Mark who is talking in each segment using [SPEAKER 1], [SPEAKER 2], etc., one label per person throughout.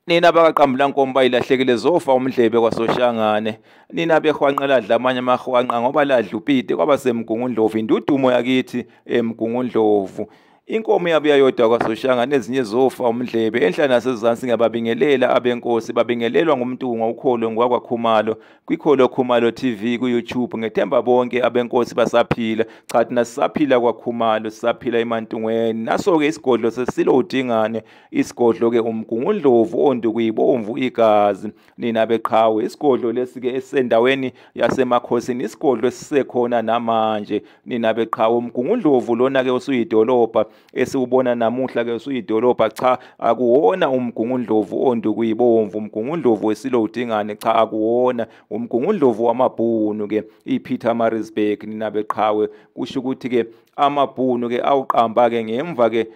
[SPEAKER 1] Nina bakaqambula nkomba ilahlekile zofa umdlebe kwaSoshangane. Nina behwanqela dla amanye amahwanqa ngoba ladla upite kwaba semgungundlovu indudumo yakithi emgungundlovu. Inkomo yabuya yodwa kwaSoshangane ezinye zofa umdlebe enhla nasezansi ngababingelela abenkosi babingelelwa ngumntunga ukholo ngwakwa Khumalo kwikholo Khumalo TV ku YouTube ngethemba bonke abenkosi basaphila cha thina sisaphila kwaKhumalo sisaphila emantungweni naso ke isigodlo sesilo udingane isigodlo ke umgungundlovu ondu kuyibomvu igazi nina beqhawe isigodlo lesi ke esendaweni yasemakhosini isigodlo esisekhona namanje nina beqhawe umgungundlovu lona ke usuyidolobha esiubona namuhla ke usuyidolobha cha akuwona umgungundlovu ondu kuyibomvu umgungundlovu wesilo udingane cha akuwona umgungundlovu wamabhunu ke iPietermaritzburg nina beqhawe kusho ukuthi ke amabhunu ke awuqamba ke ngemva ke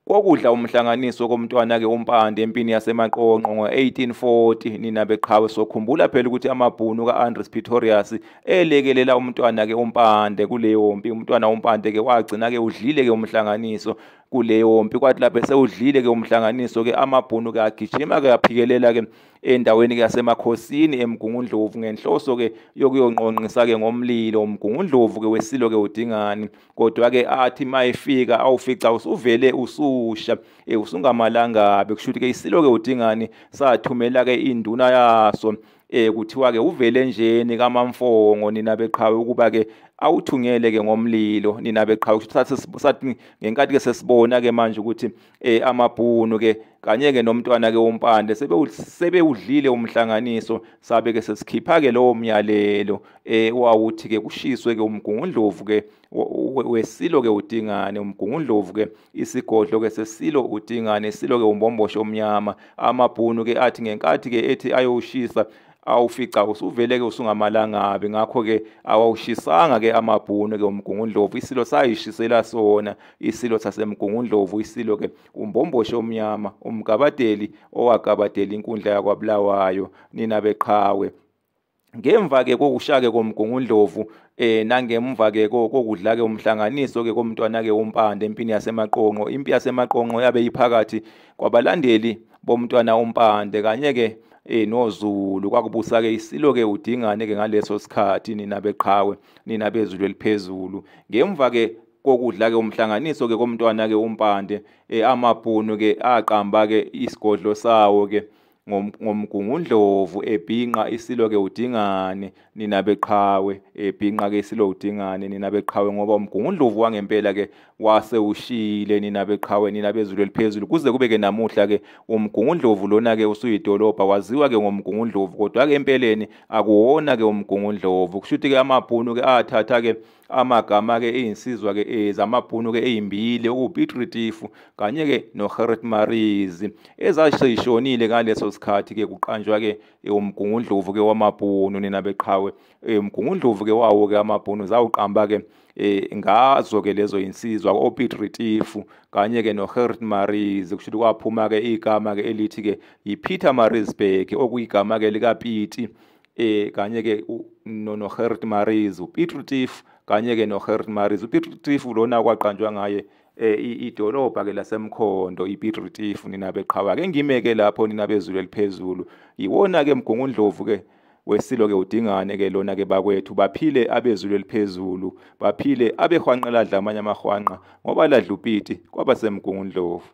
[SPEAKER 1] kokudla umhlanganiso komntwana ke umpande empini yasemaqonqo ngo1840 nina beqhawe sokhumbula phela ukuthi amabhunu kaAndries Pretorius elekelela umntwana ke umpande kuleyo mpi umntwana umpande ke wagcina ke udlile ke umhlanganiso kuleyo mpi kwathi lapho sewudlile ke umhlanganiso ke amabhunu ke agijima ke aphikelela ke endaweni ke yasemakhosini emgungundlovu ngenhloso ke yokuyonqonqisa ke ngomlilo umgungundlovu ke wesilo ke udingani kodwa ke athi mayifika awufica usuvele ususha usungamalanga bekushuthi ke isilo ke udingani sathumela ke induna yaso kuthiwa ke uvele njeni kaMamfongo nina beqhawe ukuba ke awuthungele ke ngomlilo nina beqhawe sathi ngenkathi ke sesibona ke manje ukuthi amabhunu ke kanye ke nomntwana ke wompande sebewudlile umhlanganiso sabe ke sesikhipha ke lowo myalelo wawuthi ke kushiswe ke umgungundlovu ke wesilo ke udingane umgungundlovu ke isigodlo ke sesilo udingane silo ke umbombosho omnyama amabhunu ke athi ngenkathi ke ethi ayoshisa awufica usuvele ke usungamalangabe ngakho ke awawushisanga ke amabhunu ke umgungundlovu isilo sayishisela sona isilo sasemgungundlovu isilo ke umbombosho omnyama umgabadeli owagabadela inkundla yakwaBulawayo nina beqhawe ngemva ke kokushake komgungundlovu nangemva ke kokudla ke umhlanganiso ke komntwana ke umpande empini yasemaqonqo impi yasemaqonqo yabe iphakathi kwabalandeli bomntwana umpande kanye ke noZulu kwakubusa ke isilo ke udingane ke ngaleso sikhathi nina beqhawe nina bezulu eliphezulu ngemva ke kokudla ke umhlanganiso ke komntwana ke umpande amabhunu ke aqamba ke isigodlo sawo ke ngomgungundlovu ebhinqa isilo ke udingane nina beqhawe ebhinqa ke isilo udingane nina beqhawe ngoba umgungundlovu wangempela ke wase ushile nina beqhawe nina bezulu eliphezulu kuze kube ke namuhla ke umgungundlovu lona ke usuyidolobha waziwa ke ngomgungundlovu kodwa ke empeleni akuwona ke umgungundlovu kushuthi ke amabhunu ke athatha ke amagama ke einsizwa ke ezamabhunu ke ezimbili okuPiet Retief kanye ke noGerrit Marisi ezashishonile ngaleso sikhathi ke kuqanjwa ke umgungundlovu ke wamabhunu nina beqhawe umgungundlovu ke wawo ke amabhunu zawuqamba ke ngazo ke lezo insizwa oPiet Retief kanye ke noGerrit Marisi kushuthi kwaphuma ke igama ke elithi ke iPietermaritzburg okuyigama ke likaPiet kanye ke noGerrit Marisi uPiet Retief kanye ke noGerrit Marisi uPiet Retief lona kwaqanjwa ngaye idolobha ke lasemkhondo iPiet Retief nina beqhawe ke ngimeke lapho nina bezulu eliphezulu iwona ke mgungundlovu ke wesilo ke udingane ke lona ke bakwethu baphile abezulu eliphezulu baphile abehwanqela dla amanye amahwanqa ngoba ladla uPiet kwaba semgungundlovu.